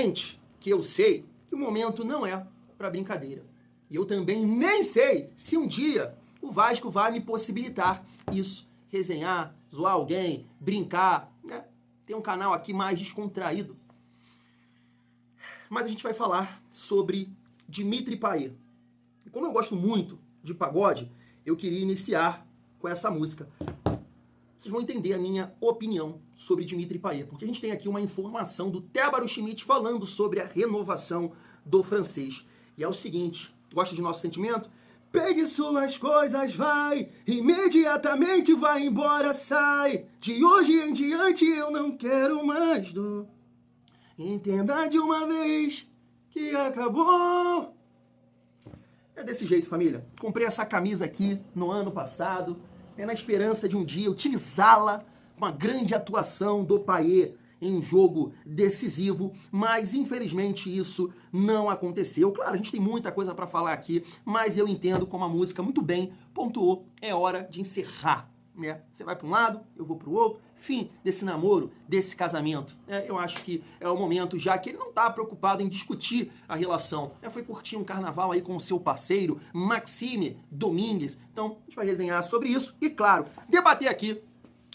Obviamente que eu sei que o momento não é para brincadeira. E eu também nem sei se um dia o Vasco vai me possibilitar isso. Resenhar, zoar alguém, brincar, né? Tem um canal aqui mais descontraído. Mas a gente vai falar sobre Dimitri Payet. E como eu gosto muito de pagode, eu queria iniciar com essa música. Vocês vão entender a minha opinião sobre Dimitri Payet, porque a gente tem aqui uma informação do Tébaro Schmidt falando sobre a renovação do francês. E é o seguinte, gosta de Nosso Sentimento? Pegue suas coisas, vai, imediatamente vai embora, sai. De hoje em diante eu não quero mais dor. Entenda de uma vez que acabou. É desse jeito, família. Comprei essa camisa aqui no ano passado, na esperança de um dia utilizá-la com uma grande atuação do Payet em um jogo decisivo, mas infelizmente isso não aconteceu. Claro, a gente tem muita coisa para falar aqui, mas eu entendo como a música muito bem pontuou, é hora de encerrar, né? Você vai para um lado, eu vou para o outro, fim desse namoro, desse casamento. Eu acho que é o momento, já que ele não está preocupado em discutir a relação. Foi curtir um carnaval aí com o seu parceiro, Maxime Domingues. Então, a gente vai resenhar sobre isso e, claro, debater aqui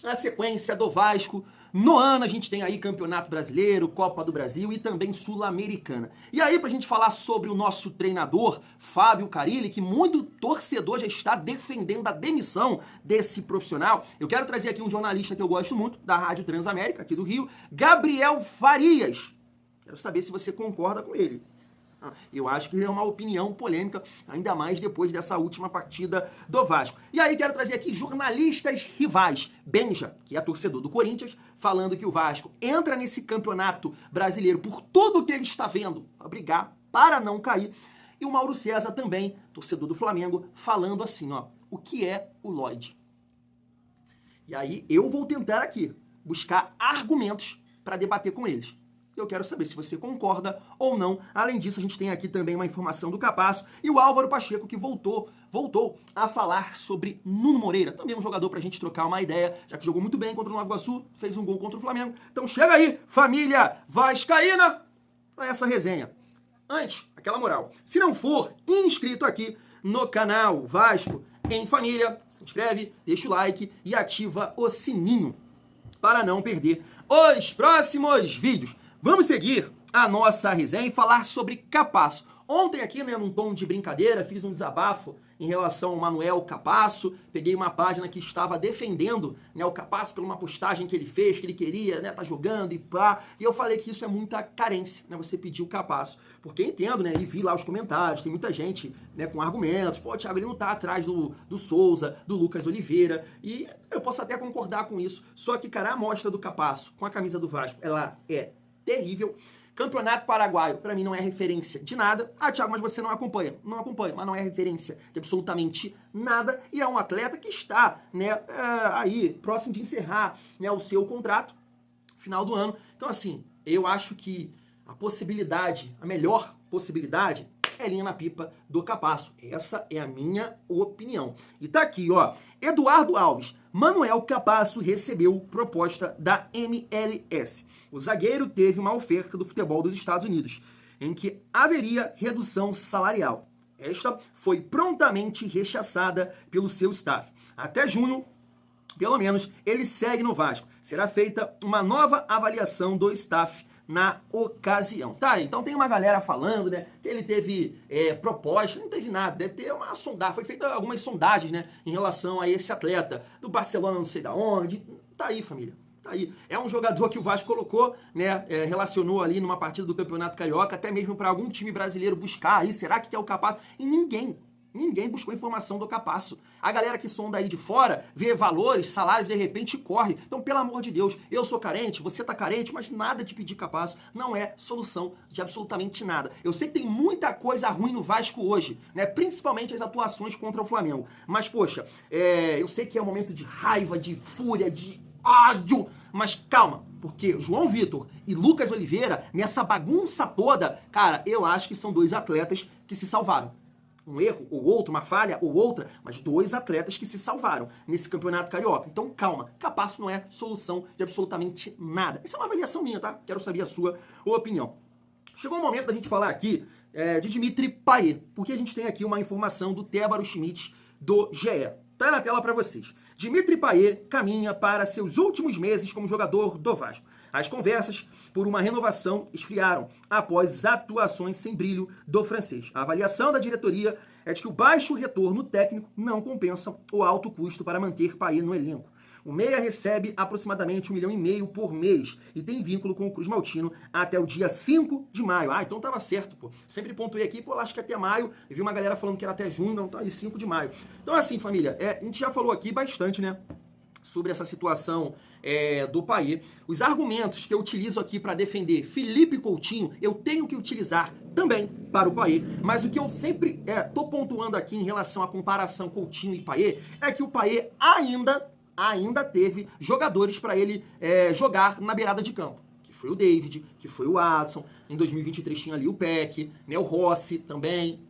a sequência do Vasco. No ano a gente tem aí Campeonato Brasileiro, Copa do Brasil e também Sul-Americana. E aí pra gente falar sobre o nosso treinador, Fábio Carille, que muito torcedor já está defendendo a demissão desse profissional, eu quero trazer aqui um jornalista que eu gosto muito, da Rádio Transamérica, aqui do Rio, Gabriel Farias. Quero saber se você concorda com ele. Eu acho que é uma opinião polêmica, ainda mais depois dessa última partida do Vasco. E aí quero trazer aqui jornalistas rivais. Benja, que é torcedor do Corinthians, falando que o Vasco entra nesse campeonato brasileiro por tudo que ele está vendo, para brigar, para não cair. E o Mauro César também, torcedor do Flamengo, falando assim, ó, o que é o Lloyd? E aí eu vou tentar aqui buscar argumentos para debater com eles. Eu quero saber se você concorda ou não. Além disso, a gente tem aqui também uma informação do Capasso e o Álvaro Pacheco, que voltou a falar sobre Nuno Moreira. Também um jogador pra gente trocar uma ideia, já que jogou muito bem contra o Nova Iguaçu, fez um gol contra o Flamengo. Então chega aí, família vascaína, pra essa resenha. Antes, aquela moral. Se não for inscrito aqui no canal Vasco em Família, se inscreve, deixa o like e ativa o sininho para não perder os próximos vídeos. Vamos seguir a nossa resenha e falar sobre Capasso. Ontem aqui, né, num tom de brincadeira, fiz um desabafo em relação ao Manuel Capasso. Peguei uma página que estava defendendo, né, o Capasso por uma postagem que ele fez, que ele queria, né, tá jogando e pá. E eu falei que isso é muita carência, né, você pedir o Capasso. Porque entendo, né, e vi lá os comentários, tem muita gente, né, com argumentos. Pô, Thiago, ele não tá atrás do Souza, do Lucas Oliveira. E eu posso até concordar com isso. Só que, cara, a amostra do Capasso com a camisa do Vasco, ela é terrível. Campeonato Paraguaio, pra mim, não é referência de nada. Ah, Thiago, mas você não acompanha. Não acompanho, mas não é referência de absolutamente nada. E é um atleta que está, né, aí, próximo de encerrar, né, o seu contrato, final do ano. Então, assim, eu acho que a possibilidade, a melhor possibilidade, é linha na pipa do Capasso. Essa é a minha opinião. E tá aqui, ó. Eduardo Alves. Manuel Capasso recebeu proposta da MLS. O zagueiro teve uma oferta do futebol dos Estados Unidos, em que haveria redução salarial. Esta foi prontamente rechaçada pelo seu staff. Até junho, pelo menos, ele segue no Vasco. Será feita uma nova avaliação do staff na ocasião. Tá, então tem uma galera falando, né, que ele teve proposta, não teve nada, deve ter uma sondagem, foi feita algumas sondagens, né, em relação a esse atleta, do Barcelona não sei da onde, tá aí, família, tá aí. É um jogador que o Vasco colocou, né, relacionou ali numa partida do Campeonato Carioca, até mesmo para algum time brasileiro buscar aí, será que é o Capasso? E ninguém buscou informação do Capasso. A galera que sonda aí de fora, vê valores, salários, de repente corre. Então, pelo amor de Deus, eu sou carente, você tá carente, mas nada de pedir Capasso não é solução de absolutamente nada. Eu sei que tem muita coisa ruim no Vasco hoje, né? Principalmente as atuações contra o Flamengo. Mas, poxa, eu sei que é um momento de raiva, de fúria, de ódio, mas calma, porque João Vitor e Lucas Oliveira, nessa bagunça toda, cara, eu acho que são dois atletas que se salvaram. Um erro ou outro, uma falha ou outra, mas dois atletas que se salvaram nesse campeonato carioca. Então, calma, Capasso não é solução de absolutamente nada. Essa é uma avaliação minha, tá? Quero saber a sua opinião. Chegou o momento da gente falar aqui de Dimitri Payet, porque a gente tem aqui uma informação do Tébaro Schmidt do GE. Tá na tela para vocês. Dimitri Payet caminha para seus últimos meses como jogador do Vasco. As conversas por uma renovação esfriaram após atuações sem brilho do francês. A avaliação da diretoria é de que o baixo retorno técnico não compensa o alto custo para manter Payet no elenco. O meia recebe aproximadamente 1,5 milhão por mês e tem vínculo com o Cruz Maltino até o dia 5 de maio. Ah, então tava certo, pô. Sempre pontuei aqui, pô, acho que até maio. Eu vi uma galera falando que era até junho, não, tá aí 5 de maio. Então assim, família, a gente já falou aqui bastante, né, sobre essa situação do Payet. Os argumentos que eu utilizo aqui para defender Felipe Coutinho, eu tenho que utilizar também para o Payet. Mas o que eu sempre tô pontuando aqui em relação à comparação Coutinho e Payet é que o Payet ainda teve jogadores para ele jogar na beirada de campo. Que foi o David, que foi o Adson. Em 2023 tinha ali o Peck, né, o Rossi também.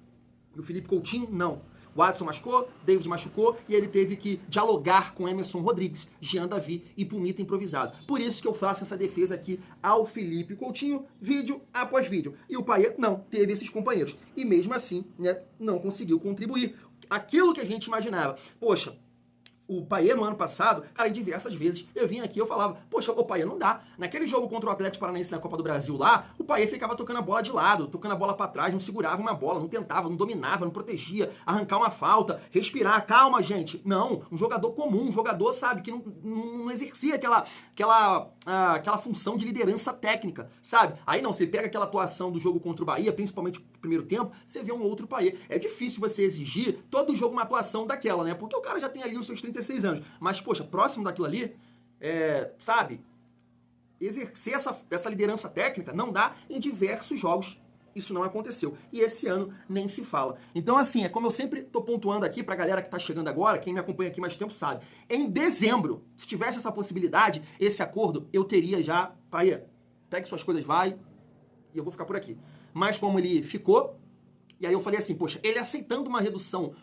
E o Felipe Coutinho, não. O Adson machucou, David machucou e ele teve que dialogar com Emerson Rodrigues, Jean Davi e Pumita improvisado. Por isso que eu faço essa defesa aqui ao Felipe Coutinho, vídeo após vídeo. E o Payet não teve esses companheiros. E mesmo assim, né, não conseguiu contribuir. Aquilo que a gente imaginava. Poxa, o Payet no ano passado, cara, em diversas vezes eu vinha aqui e eu falava, poxa, o Payet não dá. Naquele jogo contra o Atlético Paranaense na Copa do Brasil lá, o Payet ficava tocando a bola de lado, tocando a bola pra trás, não segurava uma bola, não tentava, não dominava, não protegia, arrancar uma falta, respirar, calma, gente. Não, um jogador comum, um jogador, sabe, que não exercia aquela função de liderança técnica, sabe? Aí não, você pega aquela atuação do jogo contra o Bahia, principalmente no primeiro tempo, você vê um outro Payet. É difícil você exigir todo jogo uma atuação daquela, né? Porque o cara já tem ali os seus 36 anos. Mas, poxa, próximo daquilo ali, sabe, exercer essa liderança técnica não dá em diversos jogos. Isso não aconteceu. E esse ano nem se fala. Então, assim, é como eu sempre tô pontuando aqui pra galera que tá chegando agora, quem me acompanha aqui mais tempo sabe. Em dezembro, se tivesse essa possibilidade, esse acordo, eu teria já, Payet, pegue suas coisas, vai, e eu vou ficar por aqui. Mas como ele ficou, e aí eu falei assim, poxa, ele aceitando uma redução,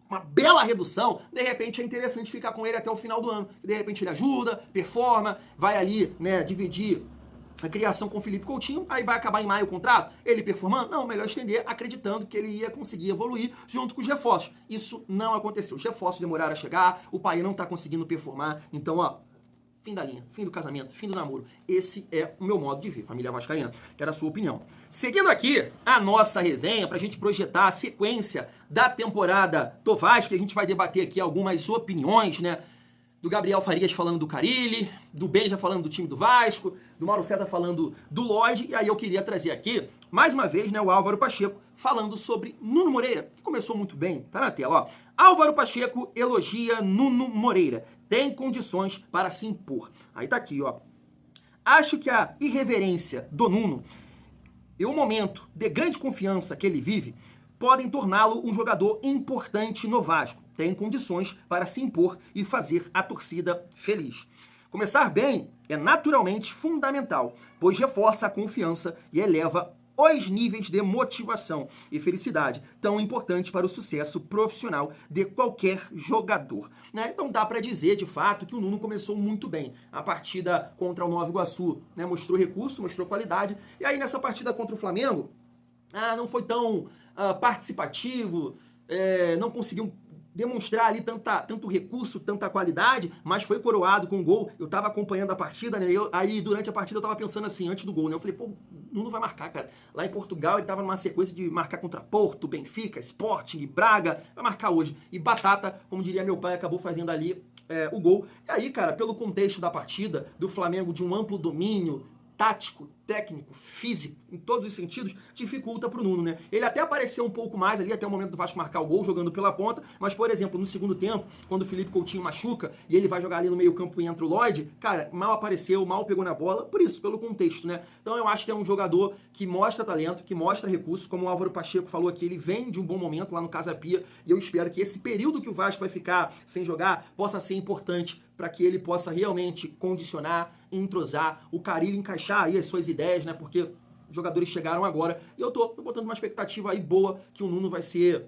uma bela redução, de repente é interessante ficar com ele até o final do ano. De repente ele ajuda, performa, vai ali, né, dividir a criação com o Felipe Coutinho, aí vai acabar em maio o contrato, ele performando? Não, melhor estender acreditando que ele ia conseguir evoluir junto com os reforços. Isso não aconteceu. Os reforços demoraram a chegar, o Payet não tá conseguindo performar, então, ó, fim da linha, fim do casamento, fim do namoro. Esse é o meu modo de ver, família vascaína. Quero a sua opinião. Seguindo aqui a nossa resenha, pra gente projetar a sequência da temporada do Vasco, a gente vai debater aqui algumas opiniões, né? Do Gabriel Farias falando do Carille, do Benja falando do time do Vasco, do Mauro César falando do Lodge, e aí eu queria trazer aqui, mais uma vez, né, o Álvaro Pacheco falando sobre Nuno Moreira, que começou muito bem, tá na tela, ó. Álvaro Pacheco elogia Nuno Moreira, tem condições para se impor. Aí tá aqui, ó. Acho que a irreverência do Nuno e o momento de grande confiança que ele vive podem torná-lo um jogador importante no Vasco. Tem condições para se impor e fazer a torcida feliz. Começar bem é naturalmente fundamental, pois reforça a confiança e eleva os níveis de motivação e felicidade, tão importante para o sucesso profissional de qualquer jogador. Né? Então dá para dizer, de fato, que o Nuno começou muito bem. A partida contra o Nova Iguaçu, né, mostrou recurso, mostrou qualidade, e aí nessa partida contra o Flamengo, não foi tão participativo, não conseguiu demonstrar ali tanto recurso, tanta qualidade, mas foi coroado com um gol. Eu tava acompanhando a partida, né? Aí durante a partida eu tava pensando assim, antes do gol, né? Eu falei, pô, Nuno vai marcar, cara. Lá em Portugal ele tava numa sequência de marcar contra Porto, Benfica, Sporting, Braga, vai marcar hoje. E batata, como diria meu pai, acabou fazendo ali o gol. E aí, cara, pelo contexto da partida, do Flamengo de um amplo domínio tático, técnico, físico, em todos os sentidos, dificulta pro Nuno, né? Ele até apareceu um pouco mais ali, até o momento do Vasco marcar o gol, jogando pela ponta, mas, por exemplo, no segundo tempo, quando o Felipe Coutinho machuca e ele vai jogar ali no meio campo e entra o Lloyd, cara, mal apareceu, mal pegou na bola, por isso, pelo contexto, né? Então eu acho que é um jogador que mostra talento, que mostra recurso, como o Álvaro Pacheco falou aqui, ele vem de um bom momento lá no Casa Pia, e eu espero que esse período que o Vasco vai ficar sem jogar possa ser importante para que ele possa realmente condicionar, entrosar, o Carille encaixar aí as suas ideias, né? Porque os jogadores chegaram agora e eu tô botando uma expectativa aí boa que o Nuno vai ser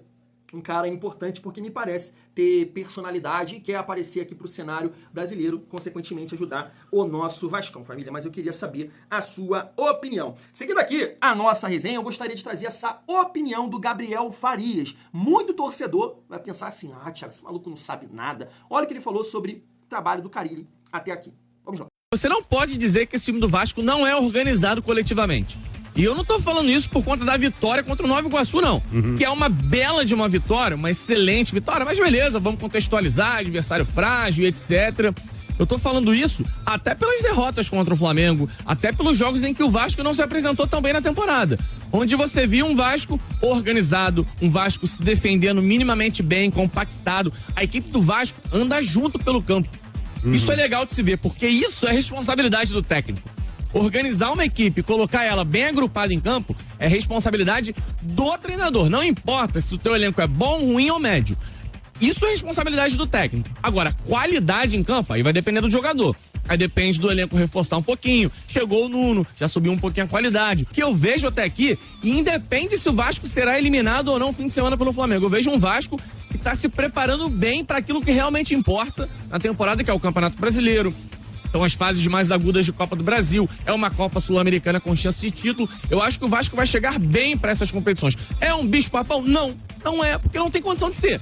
um cara importante porque me parece ter personalidade e quer aparecer aqui para o cenário brasileiro, consequentemente ajudar o nosso Vascão, família. Mas eu queria saber a sua opinião. Seguindo aqui a nossa resenha, eu gostaria de trazer essa opinião do Gabriel Farias. Muito torcedor vai pensar assim, Thiago, esse maluco não sabe nada. Olha o que ele falou sobre o trabalho do Carille até aqui. Vamos lá. Você não pode dizer que esse time do Vasco não é organizado coletivamente. E eu não tô falando isso por conta da vitória contra o Nova Iguaçu, não. Que é uma bela de uma vitória, uma excelente vitória, mas beleza, vamos contextualizar, adversário frágil, etc. Eu tô falando isso até pelas derrotas contra o Flamengo, até pelos jogos em que o Vasco não se apresentou tão bem na temporada. Onde você viu um Vasco organizado, um Vasco se defendendo minimamente bem, compactado. A equipe do Vasco anda junto pelo campo. Isso é legal de se ver, porque isso é responsabilidade do técnico. Organizar uma equipe, colocar ela bem agrupada em campo, é responsabilidade do treinador. Não importa se o teu elenco é bom, ruim ou médio. Isso é responsabilidade do técnico. Agora, qualidade em campo, aí vai depender do jogador. Aí depende do elenco reforçar um pouquinho. Chegou o Nuno, já subiu um pouquinho a qualidade. O que eu vejo até aqui, e independe se o Vasco será eliminado ou não no fim de semana pelo Flamengo. Eu vejo um Vasco que está se preparando bem para aquilo que realmente importa na temporada, que é o Campeonato Brasileiro. Então, as fases mais agudas de Copa do Brasil. É uma Copa Sul-Americana com chance de título. Eu acho que o Vasco vai chegar bem para essas competições. É um bicho-papão? Não. Não é, porque não tem condição de ser.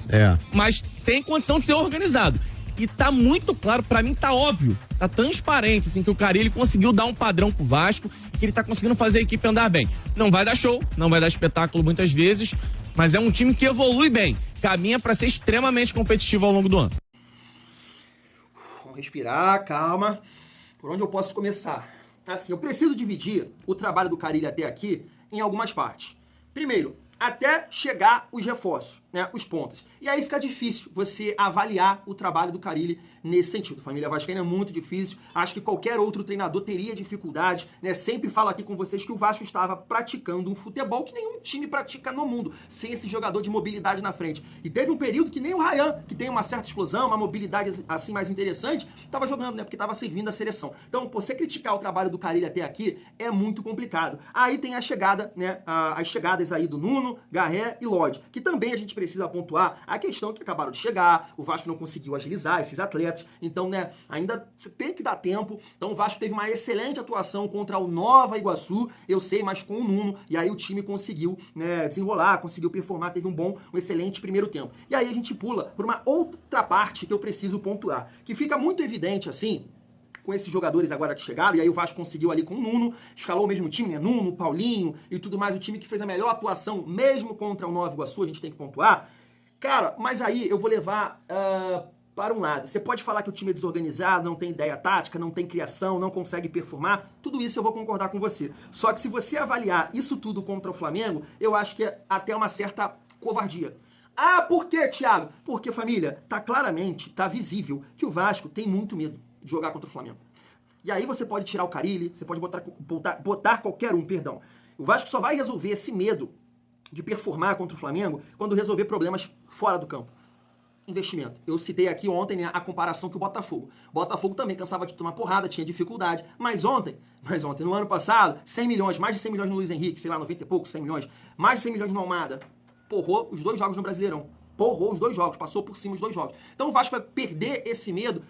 Mas tem condição de ser organizado. E tá muito claro, pra mim tá óbvio, tá transparente, assim, que o Carille conseguiu dar um padrão pro Vasco, que ele tá conseguindo fazer a equipe andar bem. Não vai dar show, não vai dar espetáculo muitas vezes, mas é um time que evolui bem, caminha pra ser extremamente competitivo ao longo do ano. Vamos respirar, calma. Por onde eu posso começar? Assim, eu preciso dividir o trabalho do Carille até aqui em algumas partes. Primeiro, até chegar os reforços, né, os pontos. E aí fica difícil você avaliar o trabalho do Carille nesse sentido. Família vascaína é muito difícil. Acho que qualquer outro treinador teria dificuldade, né? Sempre falo aqui com vocês que o Vasco estava praticando um futebol que nenhum time pratica no mundo, sem esse jogador de mobilidade na frente. E teve um período que nem o Ryan, que tem uma certa explosão, uma mobilidade assim mais interessante, estava jogando, né? Porque estava servindo a seleção. Então, você criticar o trabalho do Carille até aqui é muito complicado. Aí tem a chegada, né? As chegadas aí do Nuno, Garré e Lodge, que também a gente precisa pontuar a questão que acabaram de chegar, o Vasco não conseguiu agilizar esses atletas, então, né, ainda tem que dar tempo. Então o Vasco teve uma excelente atuação contra o Nova Iguaçu, eu sei, mas com o Nuno, e aí o time conseguiu, né, desenrolar, conseguiu performar, teve um excelente primeiro tempo. E aí a gente pula por uma outra parte que eu preciso pontuar, que fica muito evidente, assim, com esses jogadores agora que chegaram, e aí o Vasco conseguiu ali com o Nuno, escalou o mesmo time, né? Nuno, Paulinho e tudo mais, o time que fez a melhor atuação, mesmo contra o Nova Iguaçu, a gente tem que pontuar. Cara, mas aí eu vou levar para um lado. Você pode falar que o time é desorganizado, não tem ideia tática, não tem criação, não consegue performar, tudo isso eu vou concordar com você. Só que se você avaliar isso tudo contra o Flamengo, eu acho que é até uma certa covardia. Ah, por quê, Thiago? Porque, família, tá visível que o Vasco tem muito medo de jogar contra o Flamengo. E aí você pode tirar o Carille, você pode botar qualquer um, perdão. O Vasco só vai resolver esse medo de performar contra o Flamengo quando resolver problemas fora do campo. Investimento. Eu citei aqui ontem, né, a comparação que o Botafogo. O Botafogo também cansava de tomar porrada, tinha dificuldade. Mas ontem, no ano passado, 100 milhões, mais de 100 milhões no Luiz Henrique, sei lá, 90 e pouco, 100 milhões, mais de 100 milhões no Almada. Porrou os 2 jogos no Brasileirão. Porrou os 2 jogos, passou por cima os 2 jogos. Então o Vasco vai perder esse medo,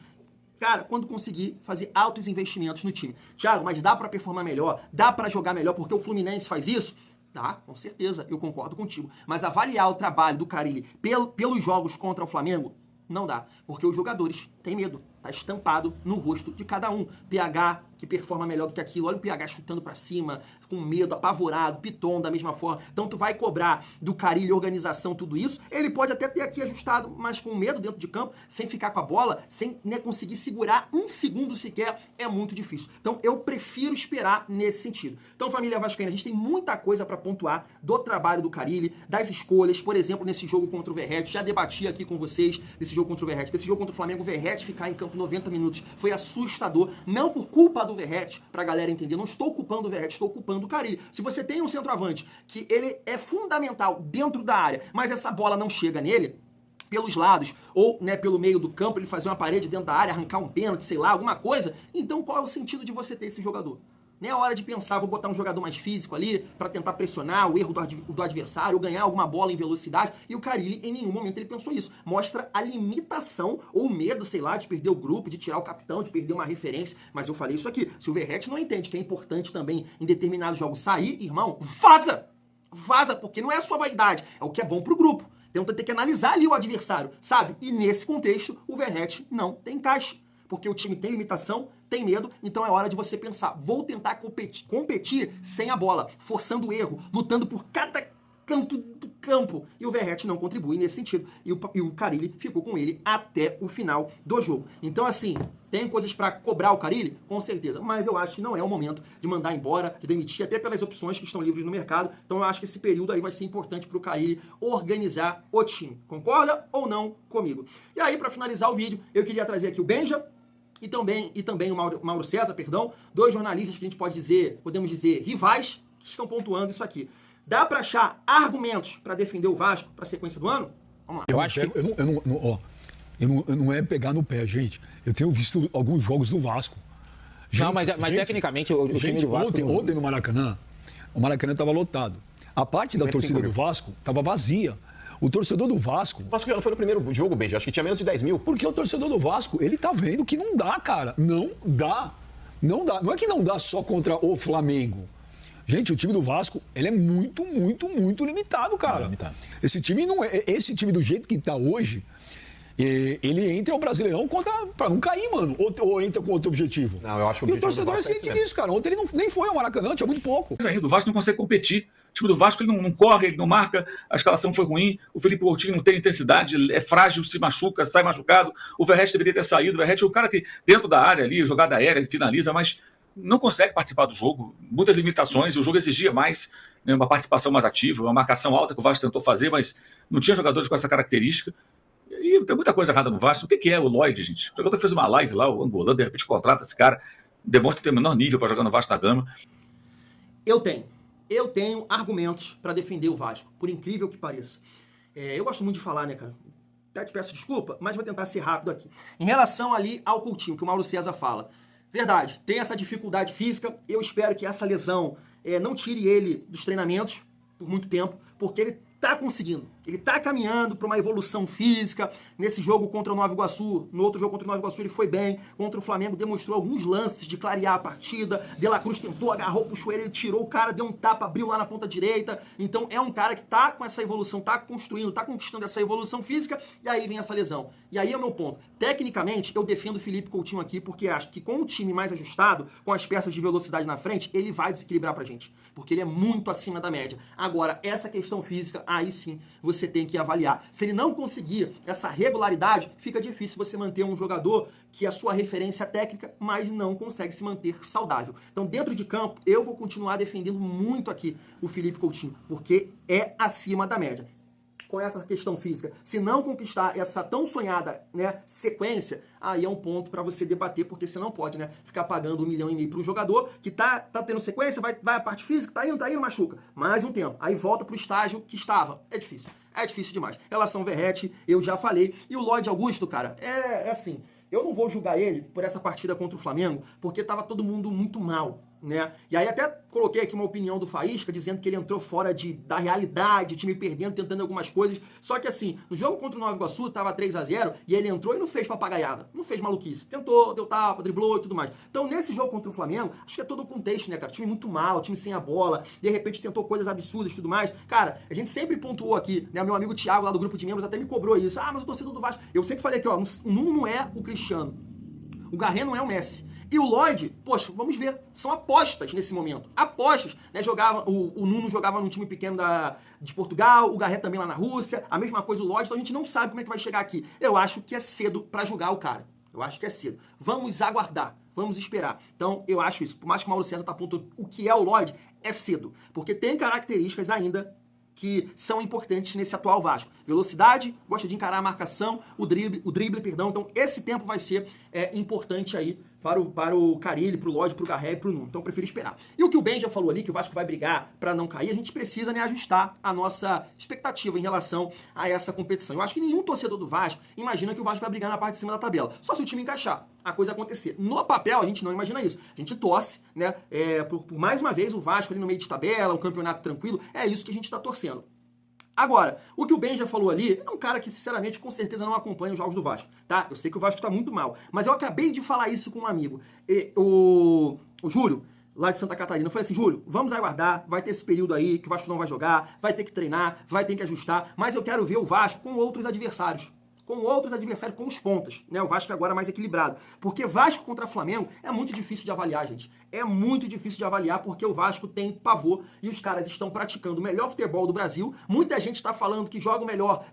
cara, quando conseguir fazer altos investimentos no time. Thiago, mas dá pra performar melhor? Dá pra jogar melhor porque o Fluminense faz isso? Dá, com certeza, eu concordo contigo. Mas avaliar o trabalho do Carille pelos jogos contra o Flamengo, não dá. Porque os jogadores têm medo. Tá estampado no rosto de cada um. PH, que performa melhor do que aquilo. Olha o PH chutando pra cima, com medo, apavorado. Piton, da mesma forma. Então tu vai cobrar do Carille organização, tudo isso. Ele pode até ter aqui ajustado, mas com medo dentro de campo, sem ficar com a bola, sem, né, conseguir segurar um segundo sequer, é muito difícil. Então eu prefiro esperar nesse sentido. Então, família vascaína, a gente tem muita coisa pra pontuar do trabalho do Carille, das escolhas. Por exemplo, nesse jogo contra o Verratti, já debati aqui com vocês desse jogo contra o Verratti. Desse jogo contra o Flamengo, o Verratti ficar em campo 90 minutos foi assustador, não por culpa do Verratti, pra galera entender, não estou culpando o Verratti, estou culpando o Carille. Se você tem um centroavante que ele é fundamental dentro da área, mas essa bola não chega nele, pelos lados, ou, né, pelo meio do campo, ele fazer uma parede dentro da área, arrancar um pênalti, sei lá, alguma coisa, então qual é o sentido de você ter esse jogador? Nem é hora de pensar, vou botar um jogador mais físico ali para tentar pressionar o erro do adversário, ganhar alguma bola em velocidade. E o Carille, em nenhum momento, ele pensou isso. Mostra a limitação ou medo, sei lá, de perder o grupo, de tirar o capitão, de perder uma referência. Mas eu falei isso aqui. Se o Verratti não entende que é importante também em determinados jogos sair, irmão, vaza! Vaza, porque não é a sua vaidade, é o que é bom pro grupo. Então tem que analisar ali o adversário, sabe? E nesse contexto, o Verratti não tem encaixe. Porque o time tem limitação, tem medo, então é hora de você pensar, vou tentar competir sem a bola, forçando o erro, lutando por cada canto do campo. E o Verratti não contribui nesse sentido. E o Carille ficou com ele até o final do jogo. Então, assim, tem coisas para cobrar o Carille? Com certeza. Mas eu acho que não é o momento de mandar embora, de demitir, até pelas opções que estão livres no mercado. Então, eu acho que esse período aí vai ser importante para o Carille organizar o time. Concorda ou não comigo? E aí, para finalizar o vídeo, eu queria trazer aqui o Benja, e também o Mauro César, perdão, dois jornalistas que a gente podemos dizer rivais, que estão pontuando isso aqui. Dá para achar argumentos para defender o Vasco para a sequência do ano? Vamos lá. Eu não é pegar no pé, gente. Eu tenho visto alguns jogos do Vasco. Gente, não, mas tecnicamente o time do Vasco... Ontem no Maracanã, o Maracanã estava lotado. A parte da torcida do Vasco estava vazia. O torcedor do Vasco... O Vasco já não foi no primeiro jogo, Benja. Acho que tinha menos de 10 mil. Porque o torcedor do Vasco, ele tá vendo que não dá, cara. Não dá. Não dá. Não é que não dá só contra o Flamengo. Gente, o time do Vasco, ele é muito, muito, muito limitado, cara. Limitado. Esse time não é... Esse time do jeito que tá hoje... Ele entra ao Brasileirão pra não cair, mano. Ou entra com outro objetivo. Não, eu acho que o torcedor é ciente disso, cara. Ontem ele nem foi ao Maracanã, tinha muito pouco. O Vasco não consegue competir. O time do Vasco ele não corre, ele não marca, a escalação foi ruim, o Felipe Coutinho não tem intensidade, é frágil, se machuca, sai machucado. O Verratti deveria ter saído. O Verratti é o cara que, dentro da área ali, jogada aérea, ele finaliza, mas não consegue participar do jogo. Muitas limitações, o jogo exigia mais, né, uma participação mais ativa, uma marcação alta que o Vasco tentou fazer, mas não tinha jogadores com essa característica. E tem muita coisa errada no Vasco. O que é o Lloyd, gente? O jogador fez uma live lá, o angolano, de repente contrata esse cara, demonstra ter o menor nível para jogar no Vasco da Gama. Eu tenho argumentos para defender o Vasco, por incrível que pareça. Eu gosto muito de falar, né, cara? Até te peço desculpa, mas vou tentar ser rápido aqui. Em relação ali ao Coutinho, que o Mauro César fala. Verdade, tem essa dificuldade física. Eu espero que essa lesão não tire ele dos treinamentos por muito tempo, porque ele tá conseguindo. Ele tá caminhando para uma evolução física. Nesse jogo contra o Nova Iguaçu, no outro jogo contra o Nova Iguaçu ele foi bem. Contra o Flamengo demonstrou alguns lances de clarear a partida. De La Cruz tentou, agarrou, puxou ele tirou o cara, deu um tapa, abriu lá na ponta direita. Então é um cara que tá com essa evolução, tá construindo, tá conquistando essa evolução física, e aí vem essa lesão. E aí é o meu ponto. Tecnicamente, eu defendo o Felipe Coutinho aqui, porque acho que com o time mais ajustado, com as peças de velocidade na frente, ele vai desequilibrar pra gente. Porque ele é muito acima da média. Agora, essa questão física, aí sim, você tem que avaliar. Se ele não conseguir essa regularidade, fica difícil você manter um jogador que é a sua referência técnica, mas não consegue se manter saudável. Então, dentro de campo, eu vou continuar defendendo muito aqui o Felipe Coutinho, porque é acima da média. Com essa questão física, se não conquistar essa tão sonhada, né, sequência, aí é um ponto para você debater, porque você não pode, né, ficar pagando 1,5 milhão para um jogador que tá tendo sequência, vai a parte física, tá indo, machuca. Mais um tempo, aí volta pro estágio que estava. É difícil demais. Relação Verratti, eu já falei. E o Lloyd Augusto, cara, é assim, eu não vou julgar ele por essa partida contra o Flamengo, porque tava todo mundo muito mal, né? E aí até coloquei aqui uma opinião do Faísca, dizendo que ele entrou fora da realidade, o time perdendo, tentando algumas coisas. Só que assim, no jogo contra o Nova Iguaçu, tava 3-0, e ele entrou e não fez papagaiada, não fez maluquice. Tentou, deu tapa, driblou e tudo mais. Então nesse jogo contra o Flamengo, acho que é todo o contexto, né, cara? Time muito mal, time sem a bola, de repente tentou coisas absurdas e tudo mais. Cara, a gente sempre pontuou aqui, né? O meu amigo Thiago lá do grupo de membros até me cobrou isso. Ah, mas o torcedor do Vasco... Eu sempre falei aqui, ó, o Nuno não é o Cristiano. O Garret não é o Messi. E o Lloyd, poxa, vamos ver, são apostas nesse momento. Apostas, né? O Nuno jogava num time pequeno de Portugal, o Garret também lá na Rússia, a mesma coisa o Lloyd, então a gente não sabe como é que vai chegar aqui. Eu acho que é cedo pra julgar o cara. Eu acho que é cedo. Vamos aguardar, vamos esperar. Então, eu acho isso. Por mais que o Mauro César tá apontando o que é o Lloyd, é cedo. Porque tem características ainda que são importantes nesse atual Vasco. Velocidade, gosta de encarar a marcação, o drible, perdão. Então, esse tempo vai ser importante aí para o Carille, pro Lodge, pro Garré e pro Nuno. Então eu prefiro esperar. E o que o Ben já falou ali, que o Vasco vai brigar para não cair, a gente precisa, né, ajustar a nossa expectativa em relação a essa competição. Eu acho que nenhum torcedor do Vasco imagina que o Vasco vai brigar na parte de cima da tabela. Só se o time encaixar, a coisa acontecer. No papel, a gente não imagina isso. A gente torce, né, por mais uma vez o Vasco ali no meio de tabela, um campeonato tranquilo, é isso que a gente tá torcendo. Agora, o que o Ben já falou ali é um cara que, sinceramente, com certeza não acompanha os jogos do Vasco, tá? Eu sei que o Vasco tá muito mal, mas eu acabei de falar isso com um amigo. O Júlio, lá de Santa Catarina, eu falei assim, Júlio, vamos aguardar, vai ter esse período aí que o Vasco não vai jogar, vai ter que treinar, vai ter que ajustar, mas eu quero ver o Vasco com outros adversários. Com os pontas, né? O Vasco agora mais equilibrado. Porque Vasco contra Flamengo é muito difícil de avaliar, gente. É muito difícil de avaliar porque o Vasco tem pavor e os caras estão praticando o melhor futebol do Brasil. Muita gente está falando que joga o melhor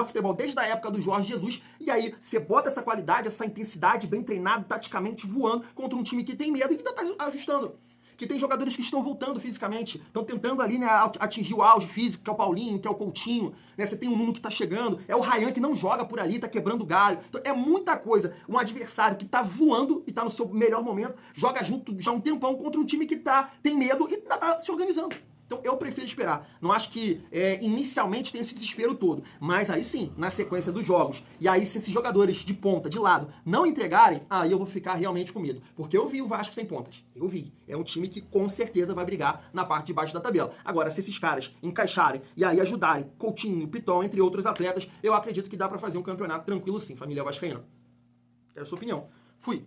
futebol desde a época do Jorge Jesus. E aí você bota essa qualidade, essa intensidade, bem treinado, taticamente voando contra um time que tem medo e que ainda está ajustando. Que tem jogadores que estão voltando fisicamente, estão tentando ali, né, atingir o auge físico, que é o Paulinho, que é o Coutinho, né, você tem o Nuno que tá chegando, é o Ryan que não joga por ali, tá quebrando galho, então é muita coisa, um adversário que tá voando e tá no seu melhor momento, joga junto já há um tempão contra um time que tem medo e tá se organizando. Então eu prefiro esperar. Não acho que inicialmente tem esse desespero todo. Mas aí sim, na sequência dos jogos, e aí se esses jogadores de ponta, de lado, não entregarem, aí eu vou ficar realmente com medo. Porque eu vi o Vasco sem pontas. Eu vi. É um time que com certeza vai brigar na parte de baixo da tabela. Agora, se esses caras encaixarem e aí ajudarem Coutinho, Piton, entre outros atletas, eu acredito que dá pra fazer um campeonato tranquilo sim, família vascaína. Quero a sua opinião. Fui.